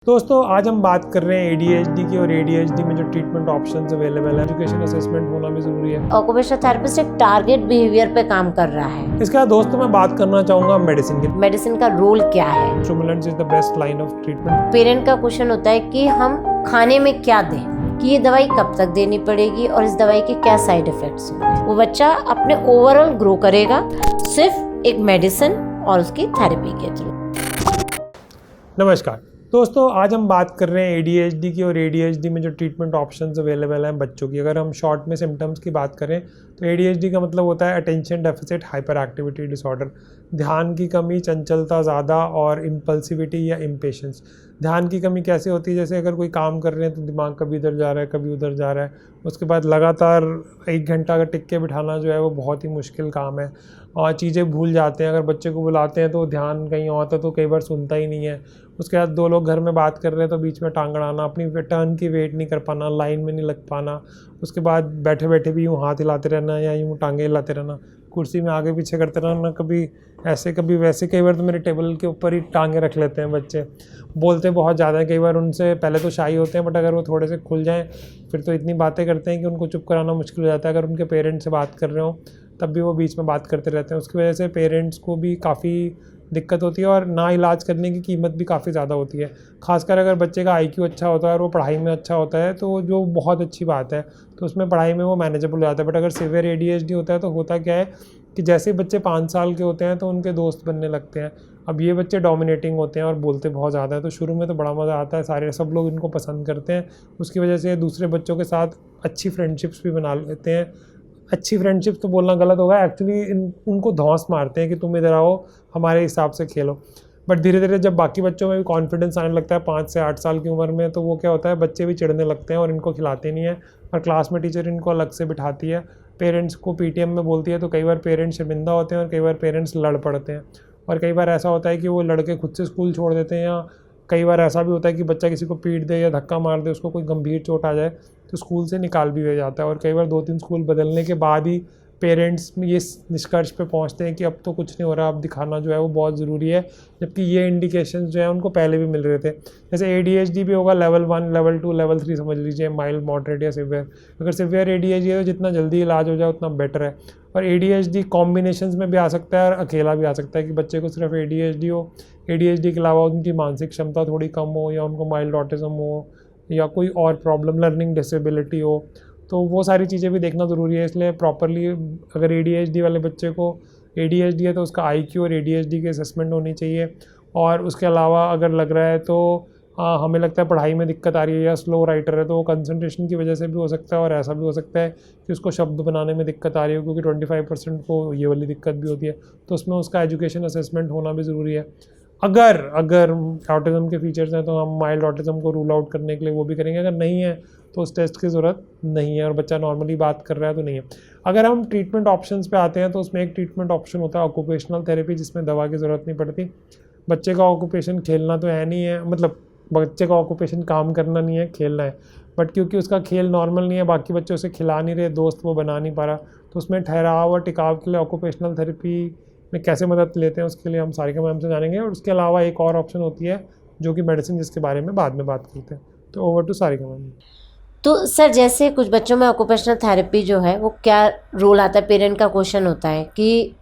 दोस्तों आज हम बात कर रहे हैं ADHD की और ADHD में जो ट्रीटमेंट ऑप्शंस अवेलेबल है। एजुकेशन असेसमेंट होना भी जरूरी है। ऑक्यूपेशनल थेरेपिस्ट एक टारगेट बिहेवियर पे काम कर रहा है। इसके बाद दोस्तों मैं बात करना चाहूंगा मेडिसिन की। मेडिसिन का रोल क्या है? Stimulants is the best line of treatment. Parent का क्वेश्चन होता है कि हम खाने में क्या दें, कि ये दवाई कब तक देनी पड़ेगी और इस दवाई के क्या साइड इफेक्ट्स होंगे। वो बच्चा अपने ओवरऑल ग्रो करेगा सिर्फ एक मेडिसिन और उसकी थेरेपी के थ्रू। नमस्कार दोस्तों, आज हम बात कर रहे हैं ADHD की और ADHD में जो ट्रीटमेंट ऑप्शंस अवेलेबल हैं बच्चों की। अगर हम शॉर्ट में सिम्टम्स की बात करें तो ADHD का मतलब होता है attention deficit hyper activity disorder. ध्यान की कमी, चंचलता ज़्यादा और इम्पल्सिविटी या इम्पेशेंस। ध्यान की कमी कैसे होती है? जैसे अगर कोई काम कर रहे हैं तो दिमाग कभी इधर जा रहा है कभी उधर जा रहा है। उसके बाद लगातार 1 घंटा अगर टिक के बिठाना जो है वो बहुत ही मुश्किल काम है और चीज़ें भूल जाते हैं। अगर बच्चे को बुलाते हैं तो ध्यान कहीं और होता है तो कई बार सुनता ही नहीं है। उसके बाद 2 लोग घर में बात कर रहे हैं तो बीच में टांग अड़ाना, अपनी टर्न की वेट नहीं कर पाना, लाइन में नहीं लग पाना। उसके बाद बैठे बैठे भी यूँ हाथ हिलाते रहना या यूँ टांगे हिलाते रहना, कुर्सी में आगे पीछे करते रहना, कभी ऐसे कभी वैसे। कई बार तो मेरे टेबल के ऊपर ही टांगे रख लेते हैं बच्चे। बोलते बहुत ज़्यादा है, कई बार उनसे पहले तो शाई होते हैं बट अगर वो थोड़े से खुल जाएँ फिर तो इतनी बातें करते हैं कि उनको चुप कराना मुश्किल हो जाता है। अगर उनके पेरेंट्स से बात कर रहे हो तब भी वो बीच में बात करते रहते हैं। उसकी वजह से पेरेंट्स को भी काफ़ी दिक्कत होती है और ना इलाज करने की कीमत भी काफ़ी ज़्यादा होती है। खासकर अगर बच्चे का IQ अच्छा होता है और वो पढ़ाई में अच्छा होता है तो जो बहुत अच्छी बात है, तो उसमें पढ़ाई में वो मैनेजेबल हो जाता है। बट अगर सीवियर ADHD होता है तो होता क्या है कि जैसे बच्चे 5 साल के होते हैं तो उनके दोस्त बनने लगते हैं। अब ये बच्चे डोमिनेटिंग होते हैं और बोलते बहुत ज़्यादा है, तो शुरू में तो बड़ा मज़ा आता है, सारे सब लोग इनको पसंद करते हैं। उसकी वजह से दूसरे बच्चों के साथ अच्छी फ्रेंडशिप्स भी बना लेते हैं। अच्छी फ्रेंडशिप तो बोलना गलत होगा, एक्चुअली उनको धौंस मारते हैं कि तुम इधर आओ, हमारे हिसाब से खेलो। बट धीरे धीरे जब बाकी बच्चों में भी कॉन्फिडेंस आने लगता है 5 से 8 साल की उम्र में, तो वो क्या होता है, बच्चे भी चिढ़ने लगते हैं और इनको खिलाते नहीं है और क्लास में टीचर इनको अलग से बिठाती है। पेरेंट्स को PTM में बोलती है तो कई बार पेरेंट्स शर्मिंदा होते हैं और कई बार पेरेंट्स लड़ पड़ते हैं। और कई बार ऐसा होता है कि वो लड़के खुद से स्कूल छोड़ देते हैं, या कई बार ऐसा भी होता है कि बच्चा किसी को पीट दे या धक्का मार दे, उसको कोई गंभीर चोट आ जाए तो स्कूल से निकाल भी दिया जाता है। और कई बार 2-3 स्कूल बदलने के बाद ही पेरेंट्स ये निष्कर्ष पे पहुंचते हैं कि अब तो कुछ नहीं हो रहा, अब दिखाना जो है वो बहुत ज़रूरी है। जबकि ये इंडिकेशंस जो है उनको पहले भी मिल रहे थे। जैसे ADHD भी होगा लेवल 1, लेवल 2, लेवल 3 समझ लीजिए, माइल्ड, मॉडरेट या सिवियर। अगर सिवियर ADHD है तो जितना जल्दी इलाज हो जाए उतना बेटर है। और ADHD कॉम्बिनेशंस में भी आ सकता है और अकेला भी आ सकता है कि बच्चे को सिर्फ ADHD हो, ADHD के अलावा उनकी मानसिक क्षमता थोड़ी कम हो या उनको माइल्ड ऑटिज्म हो या कोई और प्रॉब्लम, लर्निंग डिसेबिलिटी हो, तो वो सारी चीज़ें भी देखना ज़रूरी है। इसलिए प्रॉपरली अगर ADHD वाले बच्चे को ADHD है तो उसका IQ और ADHD की असेसमेंट होनी चाहिए। और उसके अलावा अगर लग रहा है तो हमें लगता है पढ़ाई में दिक्कत आ रही है या स्लो राइटर है, तो वो कंसंट्रेशन की वजह से भी हो सकता है। और ऐसा भी हो सकता है कि उसको शब्द बनाने में दिक्कत आ रही हो, क्योंकि 25% को ये वाली दिक्कत भी होती है, तो उसमें उसका एजुकेशन असेसमेंट होना भी ज़रूरी है। अगर ऑटिज़म के फीचर्स हैं तो हम माइल्ड ऑटिज़म को रूल आउट करने के लिए वो भी करेंगे। अगर नहीं है तो उस टेस्ट की ज़रूरत नहीं है और बच्चा नॉर्मली बात कर रहा है तो नहीं है। अगर हम ट्रीटमेंट ऑप्शंस पे आते हैं तो उसमें एक ट्रीटमेंट ऑप्शन होता है ऑक्यूपेशनल थेरेपी, जिसमें दवा की ज़रूरत नहीं पड़ती। बच्चे का ऑक्यूपेशन खेलना तो है नहीं है, मतलब बच्चे का ऑक्यूपेशन काम करना नहीं है, खेलना है। बट क्योंकि उसका खेल नॉर्मल नहीं है, बाकी बच्चे उसे खिला नहीं रहे, दोस्त वो बना नहीं पा रहा, तो उसमें ठहराव और टिकाव के लिए ऑक्यूपेशनल थेरेपी में कैसे मदद लेते हैं उसके लिए हम सारिका मैम से जानेंगे। और उसके अलावा एक और ऑप्शन होती है जो कि मेडिसिन, जिसके बारे में बाद में बात करते हैं। तो ओवर टू सारिका मैम। तो सर, जैसे कुछ बच्चों में ऑक्यूपेशनल थेरेपी जो है वो क्या रोल आता है? पेरेंट का क्वेश्चन होता है कि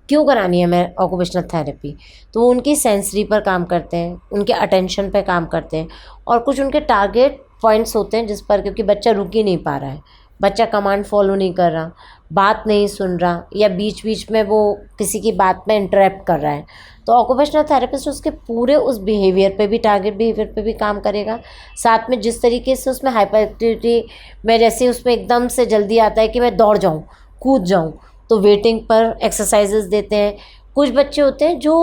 क्यों करानी है मैं ऑक्यूपेशनल थेरेपी, तो वो उनकी सेंसरी पर काम करते हैं, उनके अटेंशन पर काम करते हैं और कुछ उनके टारगेट पॉइंट्स होते हैं जिस पर, क्योंकि बच्चा रुक ही नहीं पा रहा है, बच्चा कमांड फॉलो नहीं कर रहा, बात नहीं सुन रहा या बीच बीच में वो किसी की बात में इंटरप्ट कर रहा है, तो ऑक्यूपेशनल थेरेपिस्ट उसके पूरे उस बिहेवियर पे भी, टारगेट बिहेवियर पे भी काम करेगा। साथ में जिस तरीके से उसमें हाइपर एक्टिविटी में, जैसे उसमें एकदम से जल्दी आता है कि मैं दौड़ जाऊँ, कूद जाऊँ, तो वेटिंग पर एक्सरसाइजेस देते हैं। कुछ बच्चे होते हैं जो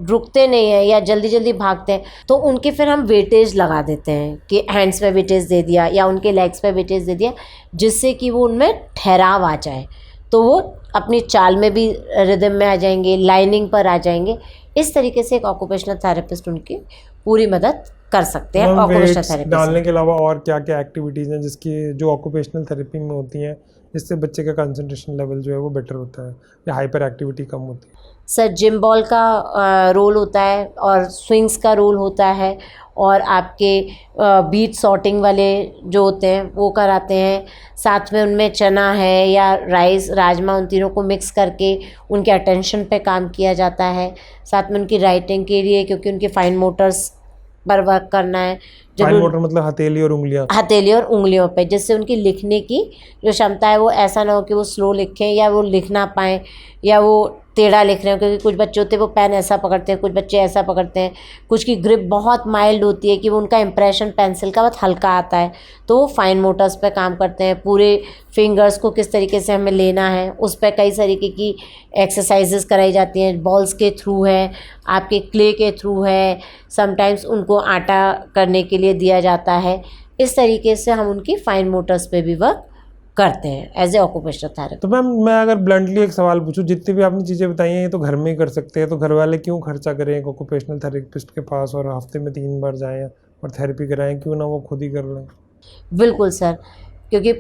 रुकते नहीं हैं या जल्दी जल्दी भागते हैं, तो उनके फिर हम वेटेज लगा देते हैं कि हैंड्स पे वेटेज दे दिया या उनके लेग्स पे वेटेज दे दिया, जिससे कि वो उनमें ठहराव आ जाए, तो वो अपनी चाल में भी रिदम में आ जाएंगे, लाइनिंग पर आ जाएंगे। इस तरीके से एक ऑक्यूपेशनल थेरेपिस्ट उनकी पूरी मदद कर सकते हैं। ऑक्यूपेशनल थेरेपी डालने के अलावा और क्या क्या एक्टिविटीज़ हैं जिसकी जो ऑक्यूपेशनल थेरेपी में होती हैं, जिससे बच्चे का कंसंट्रेशन लेवल जो है वो बेटर होता है या हाइपर एक्टिविटी कम होती है? सर, जिम बॉल का रोल होता है और स्विंग्स का रोल होता है और आपके बीट सॉर्टिंग वाले जो होते हैं वो कराते हैं। साथ में उनमें चना है या राइस, राजमा, उन तीनों को मिक्स करके उनके अटेंशन पे काम किया जाता है। साथ में उनकी राइटिंग के लिए, क्योंकि उनके फाइन मोटर्स पर वर्क करना है। फाइन मोटर मतलब हथेली और उंगलियां। हथेली और उंगलियों पे, जिससे उनकी लिखने की जो क्षमता है वो ऐसा ना हो कि वो स्लो लिखें या वो लिख ना पाएँ या वो टेढ़ा लिख रहे हो। क्योंकि कुछ बच्चे होते हैं वो पेन ऐसा पकड़ते हैं, कुछ बच्चे ऐसा पकड़ते हैं, कुछ की ग्रिप बहुत माइल्ड होती है कि वो उनका इंप्रेशन पेंसिल का बहुत हल्का आता है। तो वो फाइन मोटर्स पे काम करते हैं। पूरे फिंगर्स को किस तरीके से हमें लेना है उस पर कई तरीके की एक्सरसाइजेस कराई जाती हैं। बॉल्स के थ्रू है, आपके क्ले के थ्रू है, समटाइम्स उनको आटा करने के लिए दिया जाता है। इस तरीके से हम उनकी फाइन मोटर्स पे भी वर्क करते हैं एज ए ऑक्यूपेशनल थेरेपी। तो मैम मैं अगर ब्लंटली एक सवाल पूछूं, जितनी भी आपने चीज़ें बताई हैं ये तो घर में ही कर सकते हैं, तो घर वाले क्यों खर्चा करें एक ऑक्यूपेशनल थेरेपिस्ट के पास और हफ्ते में 3 बार जाएं और थेरेपी कराएं, क्यों ना वो खुद ही कर लें? बिल्कुल सर, क्योंकि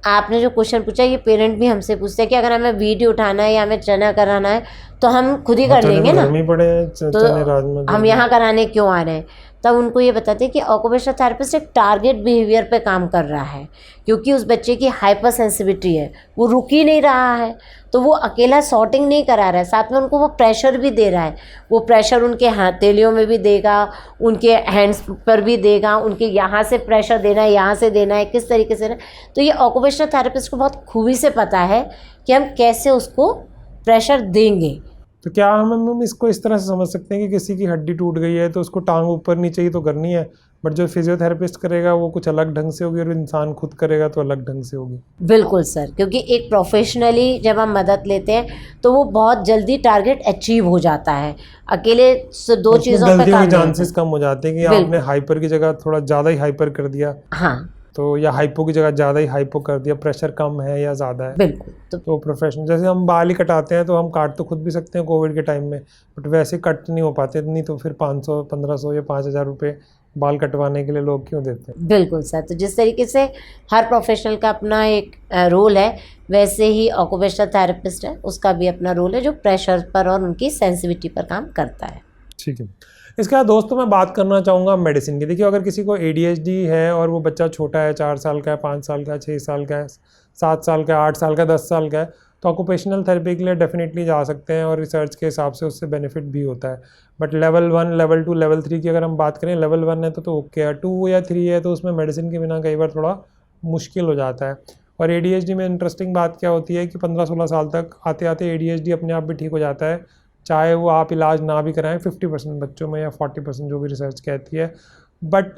आपने जो क्वेश्चन पूछा ये पेरेंट भी हमसे पूछते हैं कि अगर हमें वीडियो उठाना है या हमें चना कराना है तो हम खुद ही कर लेंगे ना, घर में ही पड़े हैं चने राजमा, तो हम यहाँ कराने क्यों आ रहे हैं। तब उनको ये बताते हैं कि ऑक्यूपेशनल थेरेपिस्ट एक टारगेट बिहेवियर पे काम कर रहा है, क्योंकि उस बच्चे की हाइपर सेंसिटिविटी है, वो रुक ही नहीं रहा है, तो वो अकेला सॉर्टिंग नहीं करा रहा है, साथ में उनको वो प्रेशर भी दे रहा है। वो प्रेशर उनके हथेलियों में भी देगा, उनके हैंड्स पर भी देगा, उनके यहाँ से प्रेशर देना है, यहाँ से देना है, किस तरीके से। तो ये ऑक्यूपेशनल थेरेपिस्ट को बहुत खूबी से पता है कि हम कैसे उसको प्रेशर देंगे। तो क्या हम इसको इस तरह से समझ सकते हैं कि किसी की हड्डी टूट गई है तो उसको टांग ऊपर नीचे ही तो करनी है, बट जो फिजियोथेरेपिस्ट करेगा वो कुछ अलग ढंग से होगी और इंसान खुद करेगा तो अलग ढंग से होगी? बिल्कुल सर, क्योंकि एक प्रोफेशनली जब हम मदद लेते हैं तो वो बहुत जल्दी टारगेट अचीव हो जाता है। अकेले से दो चीज़ों पे काम चांसेस कम हो जाते हैं कि आपने हाइपर की जगह थोड़ा ज़्यादा ही हाइपर कर दिया, हाँ, तो या हाइपो की जगह ज़्यादा ही हाइपो कर दिया, प्रेशर कम है या ज़्यादा है। बिल्कुल। तो प्रोफेशनल, जैसे हम बाल ही कटाते हैं तो हम काट तो खुद भी सकते हैं कोविड के टाइम में, बट वैसे कट नहीं हो पाते, नहीं तो फिर 500, 1500 या 5000 रुपये बाल कटवाने के लिए लोग क्यों देते हैं? बिल्कुल सर, तो जिस तरीके से हर प्रोफेशनल का अपना एक रोल है, वैसे ही ऑक्यूपेशनल थेरेपिस्ट है उसका भी अपना रोल है जो प्रेशर पर और उनकी सेंसिटिविटी पर काम करता है। ठीक है। इसके बाद दोस्तों मैं बात करना चाहूँगा मेडिसिन की। देखिए अगर किसी को ADHD है और वो बच्चा छोटा है, 4 साल का है, 5 साल का है, 6 साल का है, 7 साल का है, 8 साल का है, 10 साल का है, तो ऑक्यूपेशनल थेरेपी के लिए डेफिनेटली जा सकते हैं और रिसर्च के हिसाब से उससे बेनिफिट भी होता है। बट लेवल 1, लेवल 2, लेवल 3 की अगर हम बात करें, लेवल 1 है तो ओके है, 2 या 3 है तो उसमें मेडिसिन के बिना कई बार थोड़ा मुश्किल हो जाता है। और ADHD में इंटरेस्टिंग बात क्या होती है कि 15-16 साल तक आते आते ADHD अपने आप भी ठीक हो जाता है, चाहे वो आप इलाज ना भी कराएं 50% बच्चों में या 40% जो भी रिसर्च कहती है। बट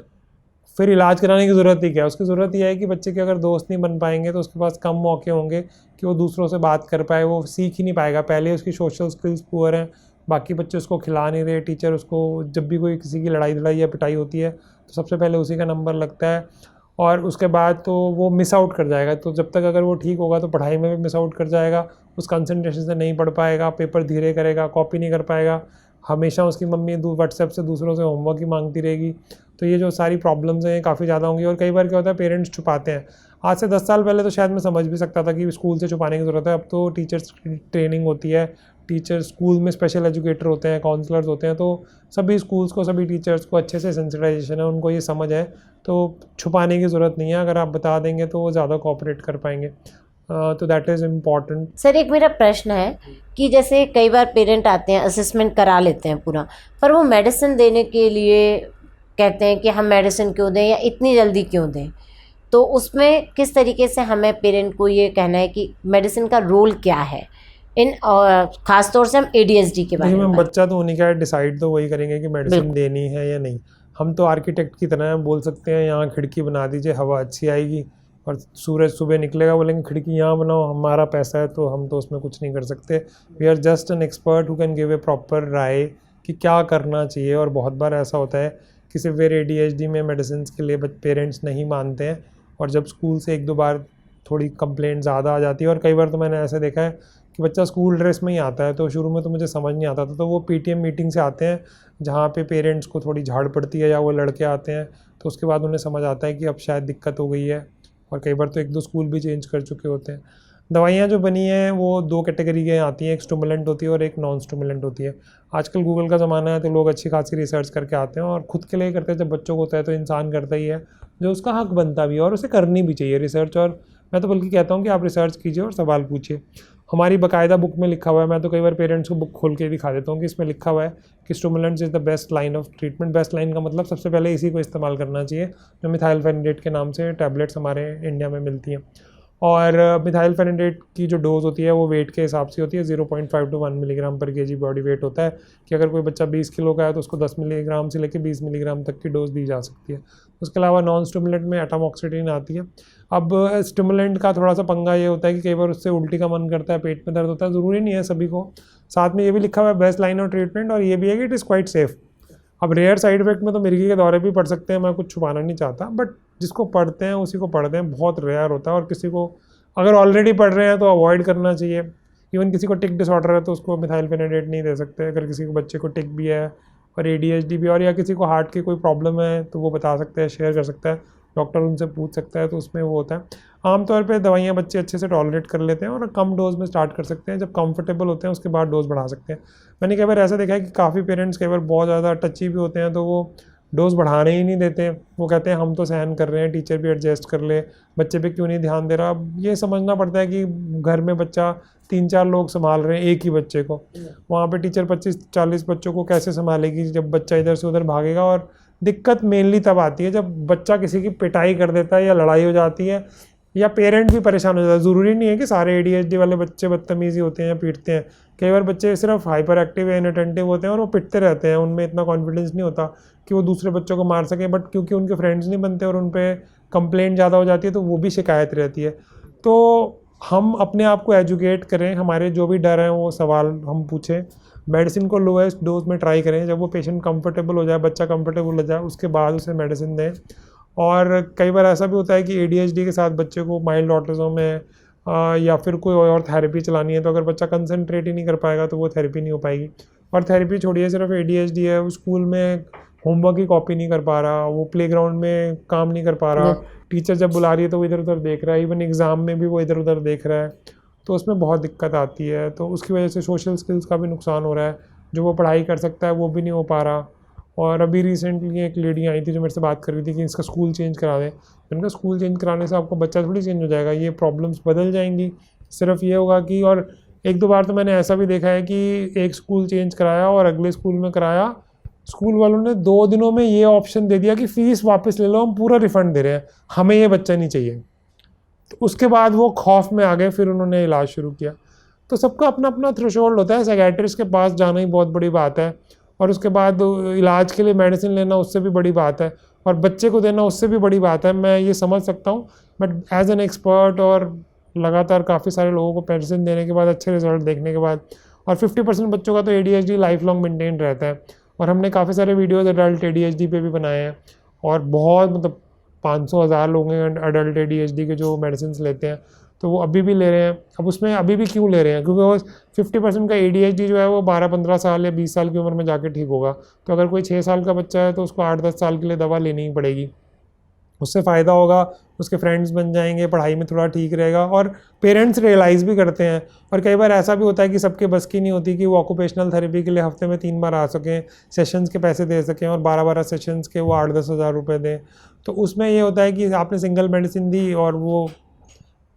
फिर इलाज कराने की ज़रूरत ही क्या है? उसकी ज़रूरत यह है कि बच्चे के अगर दोस्त नहीं बन पाएंगे तो उसके पास कम मौके होंगे कि वो दूसरों से बात कर पाए, वो सीख ही नहीं पाएगा। पहले उसकी सोशल स्किल्स पुअर हैं, बाकी बच्चे उसको खिला नहीं रहे, टीचर उसको जब भी कोई किसी की लड़ाई या पिटाई होती है तो सबसे पहले उसी का नंबर लगता है और उसके बाद तो वो मिस आउट कर जाएगा। तो जब तक अगर वो ठीक होगा तो पढ़ाई में भी मिस आउट कर जाएगा, उस कंसंट्रेशन से नहीं पढ़ पाएगा, पेपर धीरे करेगा, कॉपी नहीं कर पाएगा, हमेशा उसकी मम्मी व्हाट्सएप से दूसरों से होमवर्क ही मांगती रहेगी। तो ये जो सारी प्रॉब्लम्स हैं काफ़ी ज़्यादा होंगी। और कई बार क्या होता है पेरेंट्स छुपाते हैं। आज से 10 साल पहले तो शायद मैं समझ भी सकता था कि स्कूल से छुपाने की ज़रूरत है, अब तो टीचर्स की ट्रेनिंग होती है, टीचर स्कूल में स्पेशल एजुकेटर होते हैं, काउंसलर्स होते हैं, तो सभी स्कूल्स को, सभी टीचर्स को अच्छे से सेंसिटाइजेशन है, उनको ये समझ है, तो छुपाने की ज़रूरत नहीं है। अगर आप बता देंगे तो वो ज़्यादा कोऑपरेट कर पाएंगे, तो दैट इज़ इम्पॉर्टेंट। सर एक मेरा प्रश्न है कि जैसे कई बार पेरेंट आते हैं, असेसमेंट करा लेते हैं पूरा, पर वो मेडिसिन देने के लिए कहते हैं कि हम मेडिसिन क्यों दें या इतनी जल्दी क्यों दें, तो उसमें किस तरीके से हमें पेरेंट को ये कहना है कि मेडिसिन का रोल क्या है इन खास तौर से हम ADHD के बारे में? बच्चा तो उन्हीं का डिसाइड तो वही करेंगे कि मेडिसिन देनी है या नहीं। हम तो आर्किटेक्ट की तरह बोल सकते हैं यहाँ खिड़की बना दीजिए, हवा अच्छी आएगी, और सूरज सुबह निकलेगा बोलेंगे खिड़की यहाँ बनाओ, हमारा पैसा है तो हम तो उसमें कुछ नहीं कर सकते। We are just an expert who can give a proper राय कि क्या करना चाहिए। और बहुत बार ऐसा होता है कि सिवियर ADHD में मेडिसिन के लिए पेरेंट्स नहीं मानते हैं, और जब स्कूल से 1-2 बार थोड़ी कंप्लेंट ज़्यादा आ जाती है, और कई बार तो मैंने ऐसे देखा है कि बच्चा स्कूल ड्रेस में ही आता है, तो शुरू में तो मुझे समझ नहीं आता था, तो वो PTM मीटिंग से आते हैं जहाँ पे पेरेंट्स को थोड़ी झाड़ पड़ती है, या वो लड़के आते हैं, तो उसके बाद उन्हें समझ आता है कि अब शायद दिक्कत हो गई है, और कई बार तो 1-2 स्कूल भी चेंज कर चुके होते हैं। दवाइयाँ जो बनी हैं वो 2 कैटेगरी के आती हैं, एक स्टिमुलेंट होती है और एक नॉन स्टिमुलेंट होती है। आजकल गूगल का ज़माना है तो लोग अच्छी खासी रिसर्च करके आते हैं और खुद के लिए करते हैं। जब बच्चों को होता है तो इंसान करता ही है, जो उसका हक बनता भी है और उसे करनी भी चाहिए रिसर्च। और मैं तो बल्कि कहता हूँ कि आप रिसर्च कीजिए और सवाल पूछिए। हमारी बाकायदा बुक में लिखा हुआ है, मैं तो कई बार पेरेंट्स को बुक खोल के दिखा देता हूँ कि इसमें लिखा हुआ है कि stimulants is the best line of treatment. Best line का मतलब सबसे पहले इसी को इस्तेमाल करना चाहिए, जो मिथाइलफेनिडेट के नाम से टैबलेट्स हमारे इंडिया में मिलती हैं। और मिथाइलफेनिडेट की जो डोज़ होती है वो वेट के हिसाब से होती है, 0.5 to 1 मिलीग्राम पर केजी बॉडी वेट होता है कि अगर कोई बच्चा 20 किलो का है तो उसको 10 मिलीग्राम से लेकर 20 मिलीग्राम तक की डोज़ दी जा सकती है। उसके अलावा नॉन स्टिमुलेंट में एटामॉक्सिडिन आती है। अब स्टिमुलेंट का थोड़ा सा पंगा ये होता है कि कई बार उससे उल्टी का मन करता है, पेट में दर्द होता है, ज़रूरी नहीं है सभी को। साथ में ये भी लिखा हुआ है बेस्ट लाइन ऑफ ट्रीटमेंट, और ये भी है कि इट इज़ क्वाइट सेफ़। अब रेयर साइड इफेक्ट में तो मिर्गी के दौरे भी पड़ सकते हैं, मैं कुछ छुपाना नहीं चाहता, बट जिसको पढ़ते हैं उसी को पढ़ते हैं, बहुत रेयर होता है। और किसी को अगर ऑलरेडी पढ़ रहे हैं तो अवॉइड करना चाहिए। इवन किसी को टिक डिसऑर्डर है तो उसको मिथाइलफेनिडेट नहीं दे सकते। अगर किसी को बच्चे को टिक भी है और ADHD भी, और या किसी को हार्ट की कोई प्रॉब्लम है तो वो बता सकते हैं, शेयर कर सकता है, डॉक्टर उनसे पूछ सकता है, तो उसमें वो होता है। आमतौर पे दवाइयाँ बच्चे अच्छे से टॉलरेट कर लेते हैं और कम डोज में स्टार्ट कर सकते हैं। जब कंफर्टेबल होते हैं उसके बाद डोज बढ़ा सकते हैं। मैंने कई बार ऐसा देखा है कि काफ़ी पेरेंट्स कई बार बहुत ज़्यादा टची भी होते हैं तो वो डोज़ बढ़ाने ही नहीं देते। वो कहते हैं हम तो सहन कर रहे हैं, टीचर भी एडजस्ट कर ले, बच्चे पे क्यों नहीं ध्यान दे रहा। अब ये समझना पड़ता है कि घर में बच्चा 3-4 लोग संभाल रहे हैं एक ही बच्चे को, वहाँ पे टीचर 25-40 बच्चों को कैसे संभालेगी जब बच्चा इधर से उधर भागेगा। और दिक्कत मेनली तब आती है जब बच्चा किसी की पिटाई कर देता है या लड़ाई हो जाती है या पेरेंट भी परेशान हो जाता है। ज़रूरी नहीं है कि सारे ADHD वाले बच्चे बदतमीज़ी होते हैं या पीटते हैं। कई बार बच्चे सिर्फ हाइपर एक्टिव या इनअटेंटिव होते हैं और वो पिटते रहते हैं, उनमें इतना कॉन्फिडेंस नहीं होता कि वो दूसरे बच्चों को मार सकें, बट क्योंकि उनके फ्रेंड्स नहीं बनते और उन पर कंप्लेंट ज़्यादा हो जाती है तो वो भी शिकायत रहती है। तो हम अपने आप को एजुकेट करें, हमारे जो भी डर हैं वो सवाल हम पूछें, मेडिसिन को लोएस्ट डोज में ट्राई करें। जब वो पेशेंट कंफर्टेबल हो जाए, बच्चा कंफर्टेबल हो जाए, उसके बाद उसे मेडिसिन दें। और कई बार ऐसा भी होता है कि ADHD के साथ बच्चे को माइल्ड ऑटिज्म है या फिर कोई और थेरेपी चलानी है, तो अगर बच्चा कंसंट्रेट ही नहीं कर पाएगा तो वो थेरेपी नहीं हो पाएगी। और थेरेपी छोड़िए, सिर्फ ADHD है, वो स्कूल में होमवर्क की कॉपी नहीं कर पा रहा, वो प्लेग्राउंड में काम नहीं कर पा रहा, टीचर जब बुला रही है तो वो इधर उधर देख रहा है, इवन एग्ज़ाम में भी वो इधर उधर देख रहा है, तो उसमें बहुत दिक्कत आती है। तो उसकी वजह से सोशल स्किल्स का भी नुकसान हो रहा है, जो वो पढ़ाई कर सकता है वो भी नहीं हो पा रहा। और अभी रिसेंटली एक लेडी आई थी जो मेरे से बात कर रही थी कि इसका स्कूल चेंज करा दें। इनका स्कूल चेंज कराने से आपका बच्चा थोड़ी चेंज हो जाएगा, ये प्रॉब्लम्स बदल जाएंगी। सिर्फ ये होगा कि, और 1-2 बार तो मैंने ऐसा भी देखा है कि एक स्कूल चेंज कराया और अगले स्कूल में कराया, स्कूल वालों ने 2 दिनों में ये ऑप्शन दे दिया कि फ़ीस वापस ले लो, हम पूरा रिफ़ंड दे रहे हैं, हमें ये बच्चा नहीं चाहिए। तो उसके बाद वो खौफ में आ गए, फिर उन्होंने इलाज शुरू किया। तो सबका अपना अपना थ्रेशोल्ड होता है। साइकियाट्रिस्ट के पास जाना ही बहुत बड़ी बात है, और उसके बाद इलाज के लिए मेडिसिन लेना उससे भी बड़ी बात है, और बच्चे को देना उससे भी बड़ी बात है। मैं ये समझ सकता हूँ, बट एज एन एक्सपर्ट और लगातार काफ़ी सारे लोगों को मेडिसिन देने के बाद, अच्छे रिजल्ट देखने के बाद, और 50% बच्चों का तो ADHD लाइफ लॉन्ग मेंटेन रहता है। और हमने काफ़ी सारे वीडियोज़ अडल्ट ADHD पे भी बनाए हैं, और बहुत मतलब 500-1000 लोग हैं अडल्ट ADHD के जो मेडिसिन लेते हैं, तो वो अभी भी ले रहे हैं। अब उसमें अभी भी क्यों ले रहे हैं? क्योंकि वो 50% का ADHD जो है वो 12-15 साल या 20 साल की उम्र में जाके ठीक होगा। तो अगर कोई 6 साल का बच्चा है तो उसको 8-10 साल के लिए दवा लेनी ही पड़ेगी। उससे फ़ायदा होगा, उसके फ्रेंड्स बन जाएंगे, पढ़ाई में थोड़ा ठीक रहेगा, और पेरेंट्स रियलाइज़ भी करते हैं। और कई बार ऐसा भी होता है कि सबके बस की नहीं होती कि वो ऑक्यूपेशनल थेरेपी के लिए हफ्ते में 3 बार आ सकें, सेशंस के पैसे दे सकें, और 12-12 सेशंस के वो 8-10 हज़ार रुपये दें। तो उसमें ये होता है कि आपने सिंगल मेडिसिन दी और वो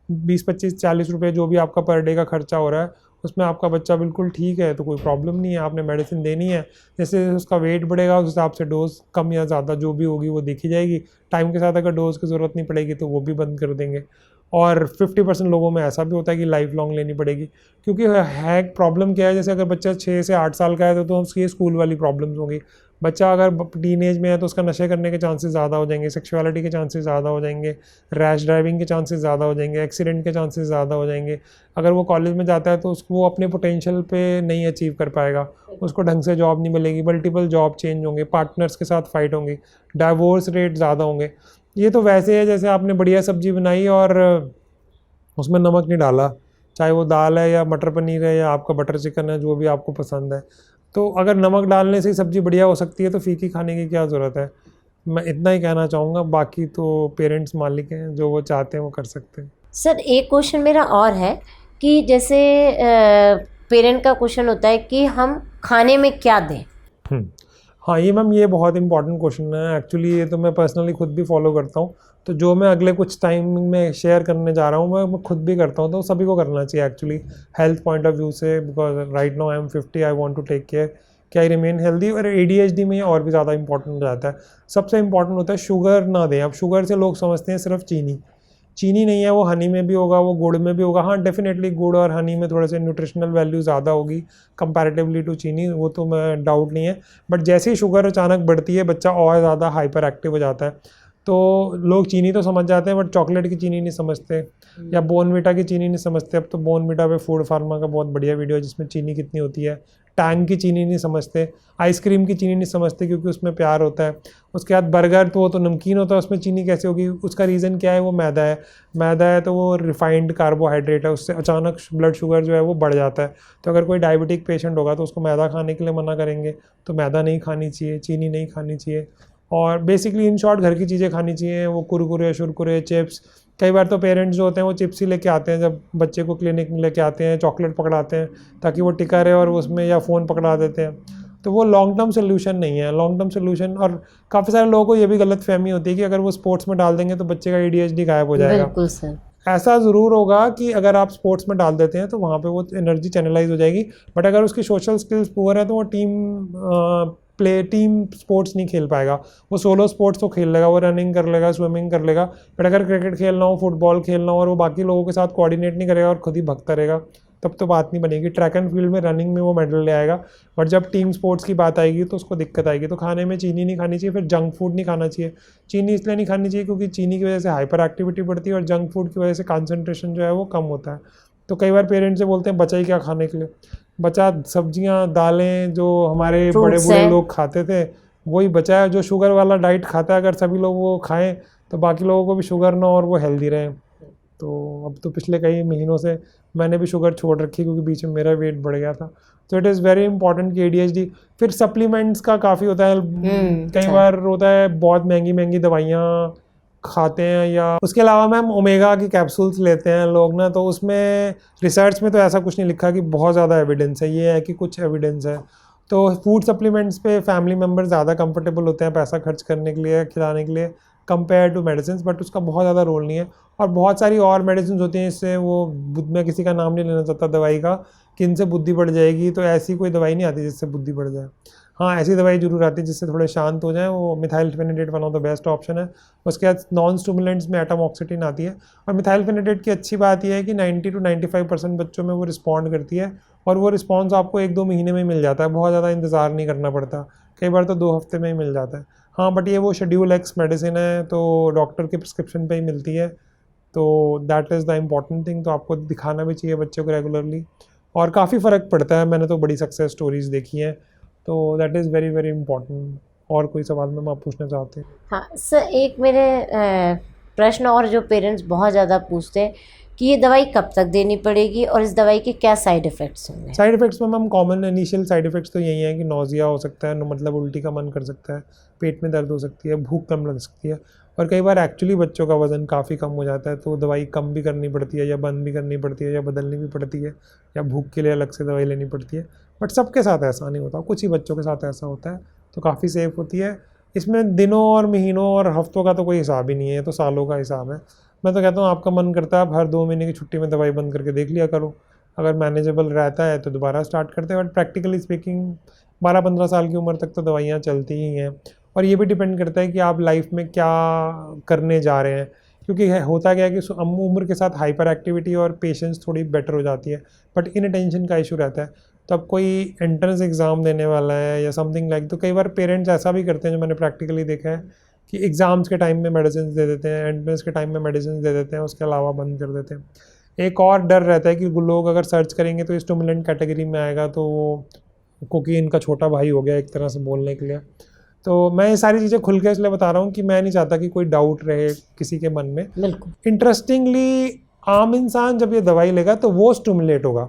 20-25-40 रुपये जो भी आपका पर डे का खर्चा हो रहा है, उसमें आपका बच्चा बिल्कुल ठीक है तो कोई प्रॉब्लम नहीं है। आपने मेडिसिन देनी है, जैसे उसका वेट बढ़ेगा उस हिसाब से डोज़ कम या ज़्यादा जो भी होगी वो देखी जाएगी। टाइम के साथ अगर डोज़ की ज़रूरत नहीं पड़ेगी तो वो भी बंद कर देंगे। और 50% लोगों में ऐसा भी होता है कि लाइफ लॉन्ग लेनी पड़ेगी, क्योंकि है प्रॉब्लम क्या है, जैसे अगर बच्चा 6 से 8 साल का है तो उसकी स्कूल वाली प्रॉब्लम्स होंगी। बच्चा अगर टीन एज में है तो उसका नशे करने के चांसेस ज़्यादा हो जाएंगे, सेक्सुअलिटी के चांसेस ज़्यादा हो जाएंगे, रैश ड्राइविंग के चांसेस ज़्यादा हो जाएंगे, एक्सीडेंट के चांसेस ज़्यादा हो जाएंगे। अगर वो कॉलेज में जाता है तो उसको वो अपने पोटेंशियल पे नहीं अचीव कर पाएगा, उसको ढंग से जॉब नहीं मिलेगी, मल्टीपल जॉब चेंज होंगे, पार्टनर्स के साथ फाइट होंगी, डाइवोर्स रेट ज़्यादा होंगे। ये तो वैसे है जैसे आपने बढ़िया सब्जी बनाई और उसमें नमक नहीं डाला, चाहे वो दाल है या मटर पनीर है या आपका बटर चिकन है, जो भी आपको पसंद है। तो अगर नमक डालने से ही सब्ज़ी बढ़िया हो सकती है तो फीकी खाने की क्या ज़रूरत है। मैं इतना ही कहना चाहूँगा, बाकी तो पेरेंट्स मालिक हैं, जो वो चाहते हैं वो कर सकते हैं। सर एक क्वेश्चन मेरा और है कि जैसे पेरेंट का क्वेश्चन होता है कि हम खाने में क्या दें। हाँ ये मैम, ये बहुत इंपॉर्टेंट क्वेश्चन है एक्चुअली। ये तो मैं पर्सनली खुद भी फॉलो करता हूँ। तो जो मैं अगले कुछ टाइम में शेयर करने जा रहा हूँ मैं खुद भी करता हूँ, तो सभी को करना चाहिए actually health point of view से। Because right now I am 50, I want to take care कि आई रिमेन हेल्दी। और ADHD में ये और भी ज़्यादा इंपॉर्टेंट हो जाता है। सबसे इंपॉर्टेंट होता है शुगर ना दें। अब शुगर से लोग समझते हैं सिर्फ चीनी, चीनी नहीं है, वो हनी में भी होगा, वो गुड़ में भी होगा। हाँ डेफिनेटली गुड़ और हनी में थोड़े से न्यूट्रिशनल वैल्यू ज़्यादा होगी कंपैरेटिवली टू चीनी, वो तो मैं डाउट नहीं है। बट जैसे ही शुगर अचानक बढ़ती है बच्चा और ज़्यादा हाइपर एक्टिव हो जाता है। तो लोग चीनी तो समझ जाते हैं बट चॉकलेट की चीनी नहीं समझते, या बोर्नविटा की चीनी नहीं समझते। अब तो बोर्नविटा पे फूड फार्मा का बहुत बढ़िया वीडियो है जिसमें चीनी कितनी होती है। टैंग की चीनी नहीं समझते, आइसक्रीम की चीनी नहीं समझते क्योंकि उसमें प्यार होता है। उसके बाद बर्गर तो वो तो नमकीन होता है, उसमें चीनी कैसे होगी? उसका रीज़न क्या है? वो मैदा है। मैदा है तो वो रिफाइंड कार्बोहाइड्रेट है, उससे अचानक ब्लड शुगर जो है वो बढ़ जाता है। तो अगर कोई डायबिटिक पेशेंट होगा तो उसको मैदा खाने के लिए मना करेंगे। तो मैदा नहीं खानी चाहिए, चीनी नहीं खानी चाहिए। और बेसिकली इन शॉर्ट घर की चीज़ें खानी चाहिए। वो कुरकुरे शुरकुरे चिप्स, कई बार तो पेरेंट्स जो होते हैं वो चिप्स ही लेके आते हैं जब बच्चे को क्लिनिक में लेके आते हैं, चॉकलेट पकड़ाते हैं ताकि वो टिका रहे और उसमें, या फ़ोन पकड़ा देते हैं। तो वो लॉन्ग टर्म सोल्यूशन नहीं है। लॉन्ग टर्म सोल्यूशन, और काफ़ी सारे लोगों को ये भी गलत फहमी होती है कि अगर वो स्पोर्ट्स में डाल देंगे तो बच्चे का ADHD गायब हो जाएगा। बिल्कुल सर। ऐसा ज़रूर होगा कि अगर आप स्पोर्ट्स में डाल देते हैं तो वहाँ पे वो एनर्जी चैनलाइज हो जाएगी। बट अगर उसकी सोशल स्किल्स पुअर है तो वो टीम स्पोर्ट्स नहीं खेल पाएगा। वो सोलो स्पोर्ट्स तो खेल लेगा, वो रनिंग कर लेगा, स्विमिंग कर लेगा। बट अगर क्रिकेट खेलना हो, फुटबॉल खेलना हो और वो बाकी लोगों के साथ कोऑर्डिनेट नहीं करेगा और खुद ही भगता रहेगा, तब तो बात नहीं बनेगी। ट्रैक एंड फील्ड में, रनिंग में वो मेडल ले आएगा, बट जब टीम स्पोर्ट्स की बात आएगी तो उसको दिक्कत आएगी। तो खाने में चीनी नहीं खानी चाहिए। फिर जंक फूड नहीं खाना चाहिए। चीनी इसलिए नहीं खानी चाहिए क्योंकि चीनी की वजह से हाइपर एक्टिविटी बढ़ती है और जंक फूड की वजह से कंसंट्रेशन जो है वो कम होता है। तो कई बार पेरेंट्स से बोलते हैं बचा ही क्या खाने के लिए? बचा सब्जियां दालें जो हमारे बड़े फ्रूट्स बूढ़े है। लोग खाते थे वही बचा है। जो शुगर वाला डाइट खाता है अगर सभी लोग वो खाएं तो बाकी लोगों को भी शुगर ना और वो हेल्दी रहें। तो अब तो पिछले कई महीनों से मैंने भी शुगर छोड़ रखी क्योंकि बीच में मेरा वेट बढ़ गया था। तो इट इज़ वेरी इंपॉर्टेंट कि ADHD। फिर सप्लीमेंट्स का काफ़ी होता है। कई सर। बार होता है बहुत महंगी महंगी दवाइयाँ खाते हैं, या उसके अलावा मैम ओमेगा की कैप्सूल्स लेते हैं लोग ना। तो उसमें रिसर्च में तो ऐसा कुछ नहीं लिखा कि बहुत ज़्यादा एविडेंस है, ये है कि कुछ एविडेंस है। तो फूड सप्लीमेंट्स पे फैमिली मेम्बर ज़्यादा कंफर्टेबल होते हैं पैसा खर्च करने के लिए, खिलाने के लिए, कंपेयर टू मेडिसिन। बट उसका बहुत ज़्यादा रोल नहीं है। और बहुत सारी और मेडिसिन होती हैं इससे वो, मैं किसी का नाम नहीं लेना चाहता दवाई का, कि इनसे बुद्धि बढ़ जाएगी। तो ऐसी कोई दवाई नहीं आती जिससे बुद्धि बढ़ जाए। हाँ ऐसी दवाई जरूर आती है जिससे थोड़े शांत हो जाए। वो methylphenidate one of the best option है। उसके बाद नॉन स्टिमुलेंट्स में एटामॉक्सिटिन आती है। और मिथाइलफेनिडेट की अच्छी बात यह है कि 90 to 95% बच्चों में वो रिस्पॉन्ड करती है। और वो रिस्पॉन्स आपको 1-2 महीने में मिल जाता है, बहुत ज़्यादा इंतज़ार नहीं करना पड़ता। कई बार तो 2 हफ्ते में ही मिल जाता है। हाँ बट ये वो शेड्यूल एक्स मेडिसिन है तो डॉक्टर के प्रिस्क्रिप्शन पे ही मिलती है। तो that is the important thing. तो आपको दिखाना भी चाहिए बच्चों को रेगुलरली, और काफ़ी फ़र्क पड़ता है। मैंने तो बड़ी सक्सेस स्टोरीज़ देखी हैं। तो that is very very important. और कोई सवाल मैम आप पूछना चाहते हैं? हाँ सर, एक मेरे प्रश्न और जो पेरेंट्स बहुत ज़्यादा पूछते हैं कि ये दवाई कब तक देनी पड़ेगी और इस दवाई के क्या साइड इफ़ेक्ट्स होंगे। साइड इफ़ेक्ट्स में ma'am common initial side effects तो यही है कि नौजिया हो सकता है, मतलब उल्टी का मन कर सकता है, पेट में दर्द हो सकती है, भूख कम लग सकती है। और कई बार एक्चुअली बच्चों का वज़न काफ़ी कम हो जाता है तो दवाई कम भी करनी पड़ती है, या बंद भी करनी पड़ती है, या बदलनी भी पड़ती है, या भूख के लिए अलग से दवाई लेनी पड़ती है। बट सबके साथ ऐसा नहीं होता, कुछ ही बच्चों के साथ ऐसा होता है। तो काफ़ी सेफ़ होती है। इसमें दिनों और महीनों और हफ्तों का तो कोई हिसाब ही नहीं है, ये तो सालों का हिसाब है। मैं तो कहता हूँ आपका मन करता है आप हर 2 महीने की छुट्टी में दवाई बंद करके देख लिया करो। अगर मैनेजेबल रहता है तो दोबारा स्टार्ट करते हैं। बट प्रैक्टिकली स्पीकिंग 12-15 साल की उम्र तक तो दवाइयाँ चलती ही हैं। और ये भी डिपेंड करता है कि आप लाइफ में क्या करने जा रहे हैं। क्योंकि होता क्या है कि उम्र के साथ हाइपर एक्टिविटी और पेशेंस थोड़ी बेटर हो जाती है, बट इनअटेंशन का इशू रहता है। तो अब कोई एंट्रेंस एग्ज़ाम देने वाला है या समथिंग लाइक, तो कई बार पेरेंट्स ऐसा भी करते हैं जो मैंने प्रैक्टिकली देखा है कि एग्ज़ाम्स के टाइम में मेडिसिन दे देते हैं, एंट्रेंस के टाइम में मेडिसिन दे देते हैं, उसके अलावा बंद कर देते हैं। एक और डर रहता है कि लोग अगर सर्च करेंगे तो स्टिमुलेंट कैटेगरी में आएगा, तो वो कोकीन का छोटा भाई हो गया एक तरह से बोलने के लिए। तो मैं ये सारी चीज़ें खुल के इसलिए बता रहा हूँ कि मैं नहीं चाहता कि कोई डाउट रहे किसी के मन में। बिल्कुल। इंटरेस्टिंगली आम इंसान जब ये दवाई लेगा तो वो स्टिमुलेट होगा,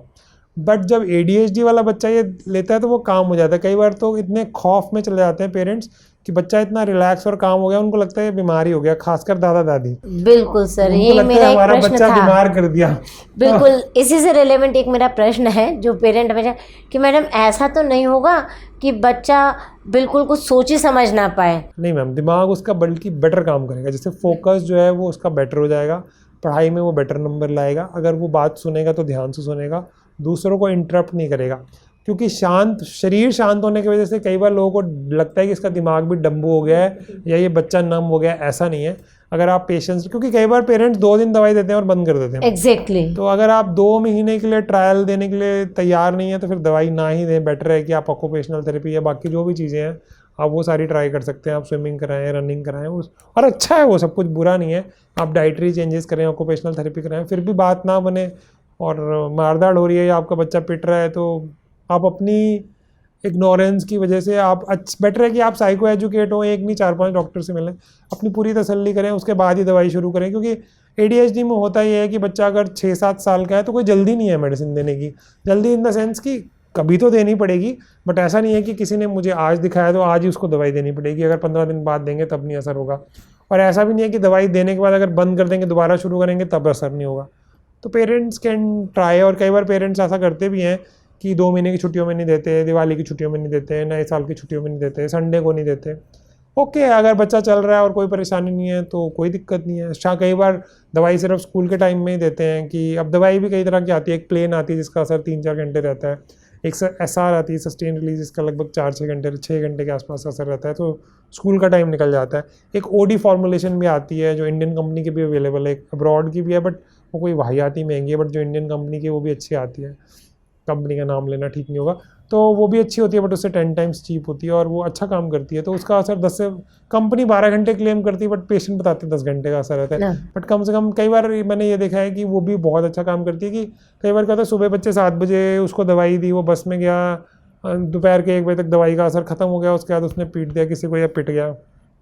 बट जब ADHD वाला बच्चा ये लेता है तो वो काम हो जाता है। कई बार तो इतने खौफ में चले जाते हैं पेरेंट्स कि बच्चा इतना रिलैक्स और काम हो गया, उनको लगता है बीमारी हो गया, खासकर दादा दादी। बिल्कुल सर, उनको ये लगता मेरा है एक हमारा प्रश्न बच्चा था। बीमार कर दिया। बिल्कुल इसी से रिलेवेंट एक मेरा प्रश्न है जो पेरेंट हमेशा कि मैडम ऐसा तो नहीं होगा कि बच्चा बिल्कुल कुछ सोच ही समझ ना पाए। नहीं मैम, दिमाग उसका बल्कि बेटर काम करेगा। जैसे फोकस जो है वो उसका बेटर हो जाएगा, पढ़ाई में वो बेटर नंबर लाएगा। अगर वो बात सुनेगा तो ध्यान से सुनेगा, दूसरों को इंटरप्ट नहीं करेगा। क्योंकि शरीर शांत होने की वजह से कई बार लोगों को लगता है कि इसका दिमाग भी डम्बू हो गया है या ये बच्चा नम हो गया है। ऐसा नहीं है। अगर आप पेशेंस, क्योंकि कई बार पेरेंट्स 2 दिन दवाई देते हैं और बंद कर देते हैं। एग्जैक्टली। तो अगर आप 2 महीने के लिए ट्रायल देने के लिए तैयार नहीं है तो फिर दवाई ना ही दें। बेटर है कि आप ऑक्यूपेशनल थेरेपी या बाकी जो भी चीज़ें हैं आप वो सारी ट्राई कर सकते हैं। आप स्विमिंग कराएं, रनिंग कराएं, और अच्छा है वो, सब कुछ बुरा नहीं है। आप डाइटरी चेंजेस करें, ऑक्यूपेशनल थेरेपी कराएं, फिर भी बात ना बने और मारदाड़ हो रही है या आपका बच्चा पिट रहा है, तो आप अपनी इग्नोरेंस की वजह से आप बेटर है कि आप साइको एजुकेट हो, एक नहीं 4-5 डॉक्टर से मिलें, अपनी पूरी तसल्ली करें, उसके बाद ही दवाई शुरू करें। क्योंकि ADHD में होता ये है कि बच्चा अगर 6-7 साल का है तो कोई जल्दी नहीं है मेडिसिन देने की। जल्दी इन द सेंस कि कभी तो देनी पड़ेगी, बट ऐसा नहीं है कि किसी ने मुझे आज दिखाया तो आज ही उसको दवाई देनी पड़ेगी। अगर 15 दिन बाद देंगे तब नहीं असर होगा, और ऐसा भी नहीं है कि दवाई देने के बाद अगर बंद कर देंगे दोबारा शुरू करेंगे तब असर नहीं होगा। तो पेरेंट्स कैन ट्राई, और कई बार पेरेंट्स ऐसा करते भी हैं कि 2 महीने की छुट्टियों में नहीं देते, दिवाली की छुट्टियों में नहीं देते, नए साल की छुट्टियों में नहीं देते, संडे को नहीं देते। ओके, अगर बच्चा चल रहा है और कोई परेशानी नहीं है तो कोई दिक्कत नहीं है। कई बार दवाई सिर्फ स्कूल के टाइम में ही देते हैं कि अब दवाई भी कई तरह की आती है। एक प्लेन आती है जिसका असर 3-4 घंटे रहता है, एक SR आती है सस्टेन रिलीज, जिसका लगभग 6 घंटे के आसपास असर रहता है, तो स्कूल का टाइम निकल जाता है। एक OD फॉर्मुलेशन भी आती है जो इंडियन कंपनी की भी अवेलेबल है, अब्रॉड की भी है, बट वो कोई वाहियाती महंगी है, बट जो इंडियन कंपनी की वो भी अच्छी आती है। कंपनी का नाम लेना ठीक नहीं होगा, तो वो भी अच्छी होती है, बट उससे 10 टाइम्स चीप होती है और वो अच्छा काम करती है। तो उसका असर 10 से, कंपनी 12 घंटे क्लेम करती है बट पेशेंट बताते हैं 10 घंटे का असर रहता है। बट कम से कम कई बार मैंने ये देखा है कि वो भी बहुत अच्छा काम करती है। कि कई बार क्या होता है, सुबह बच्चे 7 बजे उसको दवाई दी, वो बस में गया, दोपहर के 1 बजे तक दवाई का असर खत्म हो गया, उसके बाद उसने पीट दिया किसी को या पिट गया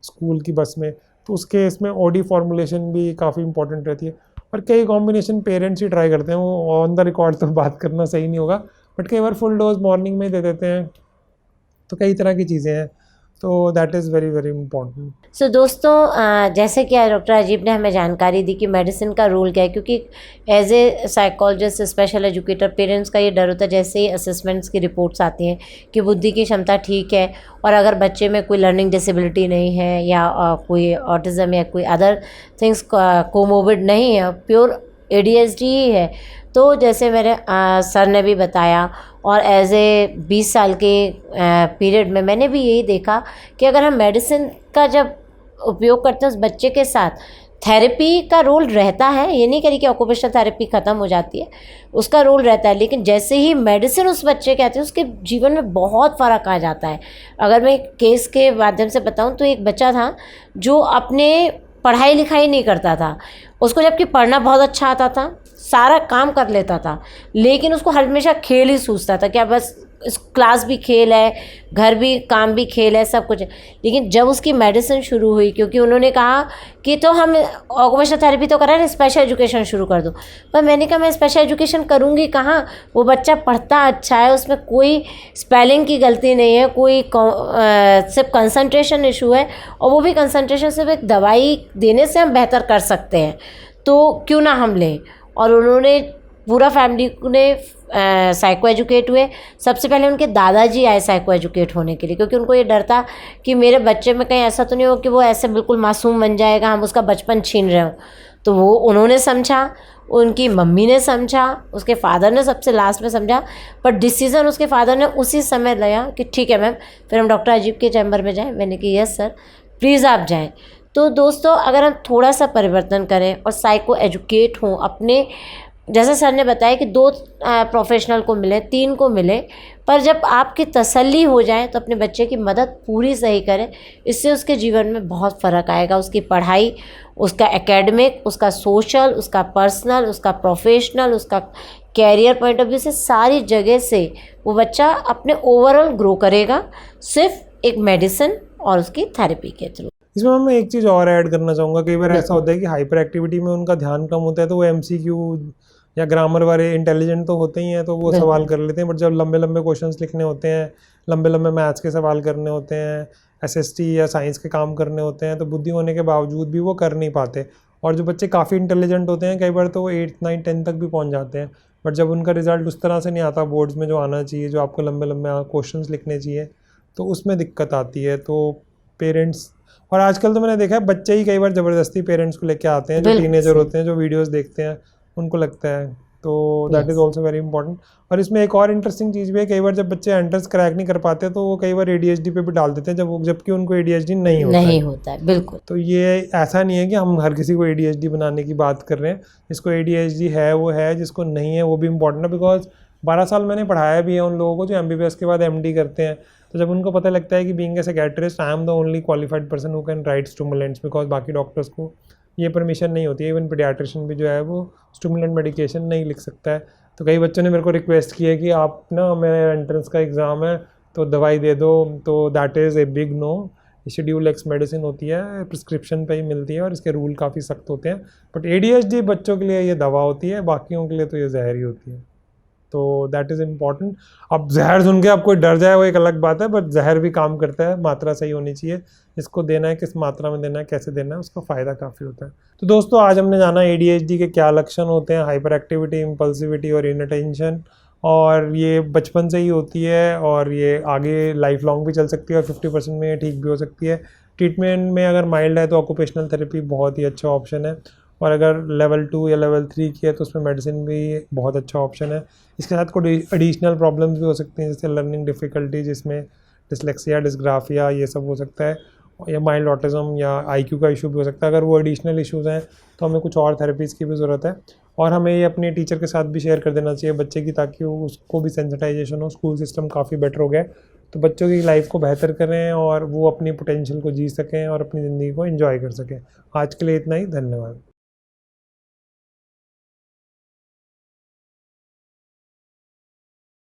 स्कूल की बस में। तो उस केस में OD फॉर्मुलेशन भी काफ़ी इंपॉर्टेंट रहती है। और कई कॉम्बिनेशन पेरेंट्स ही ट्राई करते हैं, वो ऑन द रिकॉर्ड तो बात करना सही नहीं होगा, बट कई बार फुल डोज मॉर्निंग में दे देते हैं। तो कई तरह की चीज़ें हैं, तो that is very very important. So दोस्तों, जैसे कि डॉक्टर अजीब ने हमें जानकारी दी कि मेडिसिन का रोल क्या है, क्योंकि as a psychologist, special educator, parents का ये डर होता है जैसे ही असेसमेंट्स की रिपोर्ट्स आती हैं कि बुद्धि की क्षमता ठीक है और अगर बच्चे में कोई लर्निंग डिसेबिलिटी नहीं है या कोई ऑटिज़म या कोई अदर थिंग्स कोमोबिड नहीं है, प्योर ADHD ही है, तो जैसे मेरे सर ने भी बताया और एज ए 20 साल के पीरियड में मैंने भी यही देखा कि अगर हम मेडिसिन का जब उपयोग करते हैं उस बच्चे के साथ, थेरेपी का रोल रहता है। ये नहीं करी कि ऑक्यूपेशनल थेरेपी ख़त्म हो जाती है, उसका रोल रहता है, लेकिन जैसे ही मेडिसिन उस बच्चे के आती है उसके जीवन में बहुत फ़र्क आ जाता है। अगर मैं केस के माध्यम से बताऊं तो एक बच्चा था जो अपने पढ़ाई लिखाई नहीं करता था, उसको जबकि पढ़ना बहुत अच्छा आता था, सारा काम कर लेता था, लेकिन उसको हमेशा खेल ही सूझता था, क्या बस इस क्लास भी खेल है, घर भी काम भी खेल है, सब कुछ है। लेकिन जब उसकी मेडिसिन शुरू हुई, क्योंकि उन्होंने कहा कि तो हम ऑक्यूपेशनल थेरेपी तो कर रहे हैं, स्पेशल एजुकेशन शुरू कर दो, पर मैंने कहा मैं स्पेशल एजुकेशन करूँगी कहाँ, वो बच्चा पढ़ता अच्छा है, उसमें कोई स्पेलिंग की गलती नहीं है, कोई सिर्फ कंसंट्रेशन इशू है, और वो भी कंसंट्रेशन सिर्फ एक दवाई देने से हम बेहतर कर सकते हैं, तो क्यों ना हम लें। और उन्होंने पूरा फैमिली ने साइको एजुकेट हुए। सबसे पहले उनके दादाजी आए साइको एजुकेट होने के लिए, क्योंकि उनको ये डर था कि मेरे बच्चे में कहीं ऐसा तो नहीं हो कि वो ऐसे बिल्कुल मासूम बन जाएगा, हम उसका बचपन छीन रहे हो। तो वो उन्होंने समझा, उनकी मम्मी ने समझा, उसके फादर ने सबसे लास्ट में समझा, पर डिसीज़न उसके फादर ने उसी समय लिया कि ठीक है मैम, फिर हम डॉक्टर अजीब के चैम्बर में जाएँ। मैंने कहा यस सर, प्लीज़ आप जाएँ। तो दोस्तों, अगर हम थोड़ा सा परिवर्तन करें और साइको एजुकेट हों, अपने जैसे सर ने बताया कि 2 प्रोफेशनल को मिले, 3 को मिले, पर जब आपकी तसल्ली हो जाए तो अपने बच्चे की मदद पूरी सही करें, इससे उसके जीवन में बहुत फ़र्क आएगा। उसकी पढ़ाई, उसका एकेडमिक, उसका सोशल, उसका पर्सनल, उसका प्रोफेशनल, उसका कैरियर पॉइंट ऑफ व्यू से, सारी जगह से वो बच्चा अपने ओवरऑल ग्रो करेगा, सिर्फ एक मेडिसिन और उसकी थेरेपी के थ्रू। इसमें मैं एक चीज़ और ऐड करना चाहूँगा। कई बार ऐसा होता है कि हाइपर एक्टिविटी में उनका ध्यान कम होता है, तो वो MCQ या ग्रामर वाले इंटेलिजेंट तो होते ही हैं तो वो बिल्कुल। सवाल कर लेते हैं, बट जब लंबे लंबे क्वेश्चंस लिखने होते हैं, लंबे लंबे मैथ्स के सवाल करने होते हैं, एसएसटी या साइंस के काम करने होते हैं, तो बुद्धि होने के बावजूद भी वो कर नहीं पाते। और जो बच्चे काफ़ी इंटेलिजेंट होते हैं कई बार तो वो 8th 9th 10th तक भी पहुंच जाते हैं, बट जब उनका रिजल्ट उस तरह से नहीं आता बोर्ड्स में जो आना चाहिए, जो आपको लंबे लंबे क्वेश्चंस लिखने चाहिए, तो उसमें दिक्कत आती है। तो पेरेंट्स, और आजकल तो मैंने देखा है बच्चे ही कई बार ज़बरदस्ती पेरेंट्स को लेके आते हैं, जो बिल्कुल टीनेजर सही। होते हैं, जो वीडियोस देखते हैं उनको लगता है। तो that is Yes. Also very important. और इसमें एक और इंटरेस्टिंग चीज़ भी है, कई बार जब बच्चे एंट्रेंस क्रैक नहीं कर पाते तो वो कई बार ADHD पे भी डाल देते हैं, जबकि उनको ADHD नहीं होता नहीं है। होता है, बिल्कुल। तो ये ऐसा नहीं है कि हम हर किसी को ADHD बनाने की बात कर रहे हैं। जिसको ADHD है वो है, जिसको नहीं है वो भी इम्पॉर्टेंट है। बिकॉज 12 साल मैंने पढ़ाया भी है उन लोगों को जो MBBS के बाद MD करते हैं। तो जब उनको पता लगता है कि being a psychiatrist I am the only qualified person who can write stimulants, because बाकी डॉक्टर्स को ये परमिशन नहीं होती है, इवन पीडियाट्रिशियन भी जो है वो स्टिमुलेंट मेडिकेशन नहीं लिख सकता है। तो कई बच्चों ने मेरे को रिक्वेस्ट की है कि आप ना, मेरा एंट्रेंस का एग्ज़ाम है तो दवाई दे दो, तो that is a big no. Schedule X medicine होती है, प्रिस्क्रिप्शन पे ही मिलती है और इसके रूल काफ़ी सख्त होते हैं। बट ADHD बच्चों के लिए ये दवा होती है, बाकियों के लिए तो ये जहर ही होती है। तो दैट इज़ इम्पॉर्टेंट। अब जहर सुन के आप कोई डर जाए वो एक अलग बात है, बट जहर भी काम करता है, मात्रा सही होनी चाहिए। इसको देना है किस मात्रा में देना है, कैसे देना है, उसका फ़ायदा काफ़ी होता है। तो दोस्तों आज हमने जाना ADHD के क्या लक्षण होते हैं, हाइपर एक्टिविटी, इम्पल्सिविटी और इनअटेंशन, और ये बचपन से ही होती है और ये आगे लाइफ लॉन्ग भी चल सकती है और 50% में ये ठीक भी हो सकती है। ट्रीटमेंट में अगर माइल्ड है तो ऑक्यूपेशनल थेरेपी बहुत ही अच्छा ऑप्शन है, और अगर लेवल 2 या लेवल 3 की है तो उसमें मेडिसिन भी बहुत अच्छा ऑप्शन है। इसके साथ कोई एडिशनल प्रॉब्लम्स भी हो सकती हैं, जैसे लर्निंग डिफ़िकल्टी, जिसमें डिसलेक्सिया, डिस्ग्राफिया ये सब हो सकता है, या माइल्ड ऑटिज़म या IQ का इशू भी हो सकता है। अगर वो एडिशनल इश्यूज़ हैं तो हमें कुछ और थेरेपीज़ की भी ज़रूरत है, और हमें ये अपने टीचर के साथ भी शेयर कर देना चाहिए बच्चे की, ताकि उसको भी सेंसिटाइजेशन हो। स्कूल सिस्टम काफ़ी बेटर हो गया है, तो बच्चों की लाइफ को बेहतर करें और वो अपनी पोटेंशियल को जी सकें और अपनी ज़िंदगी को एंजॉय कर सकें। आज के लिए इतना ही, धन्यवाद।